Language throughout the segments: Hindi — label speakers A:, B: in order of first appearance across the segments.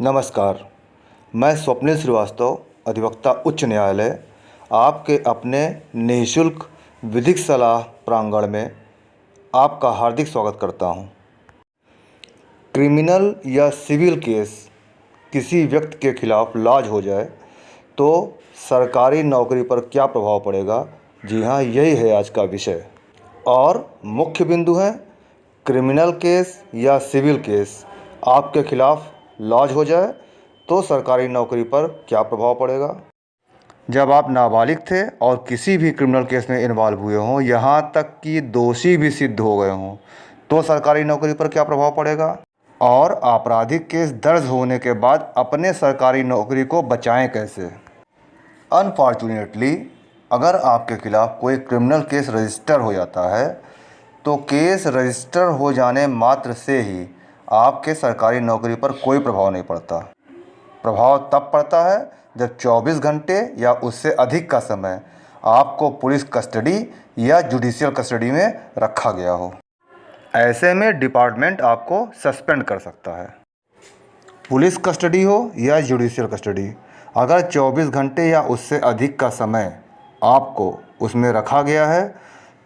A: नमस्कार। मैं स्वप्निल श्रीवास्तव, अधिवक्ता उच्च न्यायालय, आपके अपने निःशुल्क विधिक सलाह प्रांगण में आपका हार्दिक स्वागत करता हूं। क्रिमिनल या सिविल केस किसी व्यक्ति के खिलाफ लॉज हो जाए तो सरकारी नौकरी पर क्या प्रभाव पड़ेगा? जी हाँ, यही है आज का विषय। और मुख्य बिंदु है, क्रिमिनल केस या सिविल केस आपके खिलाफ लॉज हो जाए तो सरकारी नौकरी पर क्या प्रभाव पड़ेगा? जब आप नाबालिग थे और किसी भी क्रिमिनल केस में इन्वॉल्व हुए हों, यहाँ तक कि दोषी भी सिद्ध हो गए हों, तो सरकारी नौकरी पर क्या प्रभाव पड़ेगा? और आपराधिक केस दर्ज होने के बाद अपने सरकारी नौकरी को बचाएं कैसे? अनफॉर्चुनेटली, अगर आपके खिलाफ कोई क्रिमिनल केस रजिस्टर हो जाता है तो केस रजिस्टर हो जाने मात्र से ही आपके सरकारी नौकरी पर कोई प्रभाव नहीं पड़ता। प्रभाव तब पड़ता है जब 24 घंटे या उससे अधिक का समय आपको पुलिस कस्टडी या जुडिशियल कस्टडी में रखा गया हो। ऐसे में डिपार्टमेंट आपको सस्पेंड कर सकता है। पुलिस कस्टडी हो या जुडिशियल कस्टडी, अगर 24 घंटे या उससे अधिक का समय आपको उसमें रखा गया है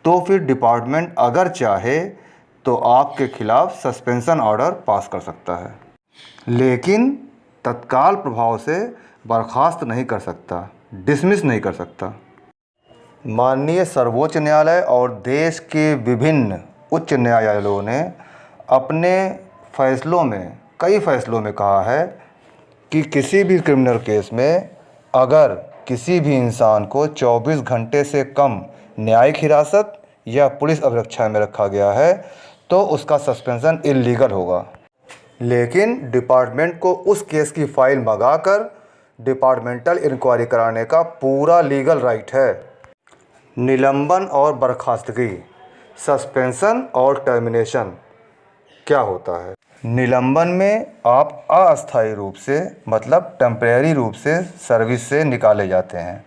A: तो फिर डिपार्टमेंट अगर चाहे तो आपके खिलाफ सस्पेंशन ऑर्डर पास कर सकता है, लेकिन तत्काल प्रभाव से बर्खास्त नहीं कर सकता, डिसमिस नहीं कर सकता। माननीय सर्वोच्च न्यायालय और देश के विभिन्न उच्च न्यायालयों ने अपने कई फैसलों में कहा है कि किसी भी क्रिमिनल केस में अगर किसी भी इंसान को 24 घंटे से कम न्यायिक हिरासत या पुलिस अभिरक्षा में रखा गया है तो उसका सस्पेंशन इल्लीगल होगा। लेकिन डिपार्टमेंट को उस केस की फाइल मंगाकर डिपार्टमेंटल इंक्वायरी कराने का पूरा लीगल राइट है। निलंबन और बर्खास्तगी, सस्पेंशन और टर्मिनेशन क्या होता है? निलंबन में आप अस्थायी रूप से मतलब टेम्परेरी रूप से सर्विस से निकाले जाते हैं,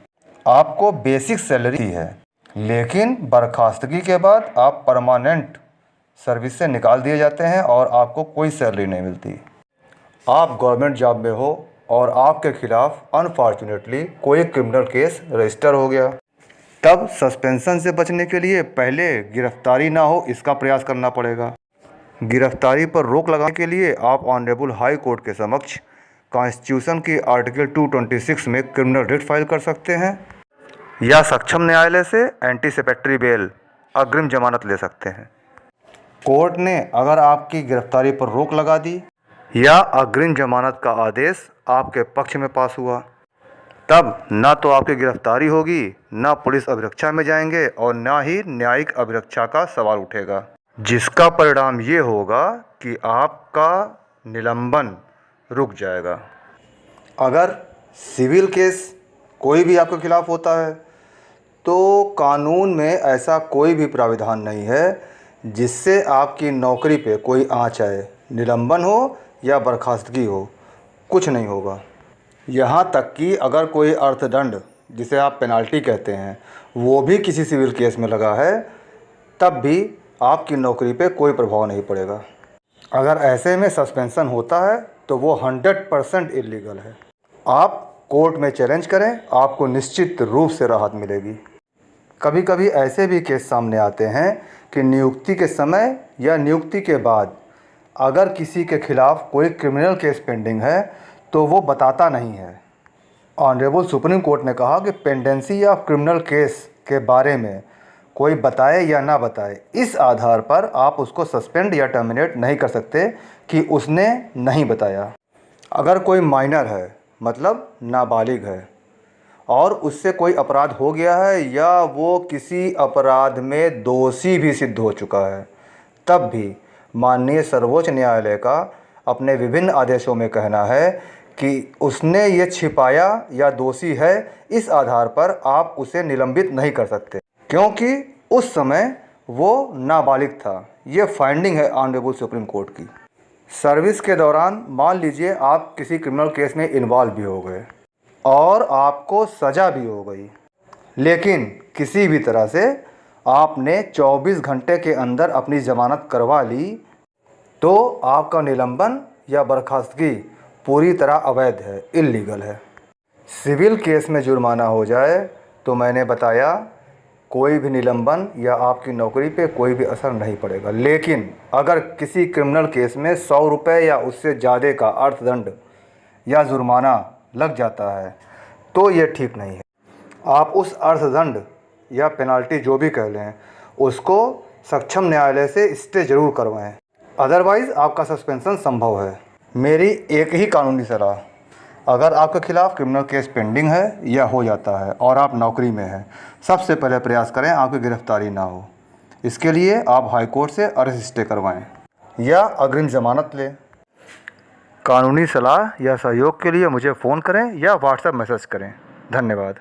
A: आपको बेसिक सैलरी है, लेकिन बर्खास्तगी के बाद आप परमानेंट सर्विस से निकाल दिए जाते हैं और आपको कोई सैलरी नहीं मिलती। आप गवर्नमेंट जॉब में हो और आपके खिलाफ अनफॉर्चुनेटली कोई क्रिमिनल केस रजिस्टर हो गया, तब सस्पेंशन से बचने के लिए पहले गिरफ्तारी ना हो इसका प्रयास करना पड़ेगा। गिरफ्तारी पर रोक लगाने के लिए आप ऑनरेबल हाई कोर्ट के समक्ष कॉन्स्टिट्यूशन की आर्टिकल 226 में क्रिमिनल रिट फाइल कर सकते हैं या सक्षम न्यायालय से एंटीसिपेटरी बेल अग्रिम जमानत ले सकते हैं। कोर्ट ने अगर आपकी गिरफ्तारी पर रोक लगा दी या अग्रिम जमानत का आदेश आपके पक्ष में पास हुआ, तब ना तो आपकी गिरफ्तारी होगी, ना पुलिस अभिरक्षा में जाएंगे और ना ही न्यायिक अभिरक्षा का सवाल उठेगा, जिसका परिणाम ये होगा कि आपका निलंबन रुक जाएगा। अगर सिविल केस कोई भी आपके खिलाफ होता है तो कानून में ऐसा कोई भी प्राविधान नहीं है जिससे आपकी नौकरी पे कोई आँच आए। निलंबन हो या बर्खास्तगी हो, कुछ नहीं होगा। यहाँ तक कि अगर कोई अर्थदंड, जिसे आप पेनाल्टी कहते हैं, वो भी किसी सिविल केस में लगा है, तब भी आपकी नौकरी पे कोई प्रभाव नहीं पड़ेगा। अगर ऐसे में सस्पेंशन होता है तो वो 100% इल्लीगल है। आप कोर्ट में चैलेंज करें, आपको निश्चित रूप से राहत मिलेगी। कभी कभी ऐसे भी केस सामने आते हैं कि नियुक्ति के समय या नियुक्ति के बाद अगर किसी के खिलाफ कोई क्रिमिनल केस पेंडिंग है तो वो बताता नहीं है। ऑनरेबल सुप्रीम कोर्ट ने कहा कि पेंडेंसी ऑफ क्रिमिनल केस के बारे में कोई बताए या ना बताए, इस आधार पर आप उसको सस्पेंड या टर्मिनेट नहीं कर सकते कि उसने नहीं बताया। अगर कोई माइनर है, मतलब नाबालिग है, और उससे कोई अपराध हो गया है या वो किसी अपराध में दोषी भी सिद्ध हो चुका है, तब भी माननीय सर्वोच्च न्यायालय का अपने विभिन्न आदेशों में कहना है कि उसने ये छिपाया या दोषी है, इस आधार पर आप उसे निलंबित नहीं कर सकते क्योंकि उस समय वो नाबालिग था। ये फाइंडिंग है ऑनरेबल सुप्रीम कोर्ट की। सर्विस के दौरान मान लीजिए आप किसी क्रिमिनल केस में इन्वॉल्व भी हो गए और आपको सज़ा भी हो गई, लेकिन किसी भी तरह से आपने 24 घंटे के अंदर अपनी ज़मानत करवा ली, तो आपका निलंबन या बर्खास्तगी पूरी तरह अवैध है, इल्लीगल है। सिविल केस में जुर्माना हो जाए तो मैंने बताया कोई भी निलंबन या आपकी नौकरी पे कोई भी असर नहीं पड़ेगा, लेकिन अगर किसी क्रिमिनल केस में 100 रुपये या उससे ज़्यादा का अर्थदंड या जुर्माना लग जाता है तो ये ठीक नहीं है। आप उस अर्थदंड या पेनाल्टी जो भी कह लें उसको सक्षम न्यायालय से स्टे ज़रूर करवाएं, अदरवाइज़ आपका सस्पेंशन संभव है। मेरी एक ही कानूनी सलाह, अगर आपके खिलाफ़ क्रिमिनल केस पेंडिंग है या हो जाता है और आप नौकरी में हैं, सबसे पहले प्रयास करें आपकी गिरफ्तारी ना हो। इसके लिए आप हाई कोर्ट से अरेस्ट स्टे करवाएं या अग्रिम ज़मानत लें। कानूनी सलाह या सहयोग के लिए मुझे फ़ोन करें या व्हाट्सएप मैसेज करें। धन्यवाद।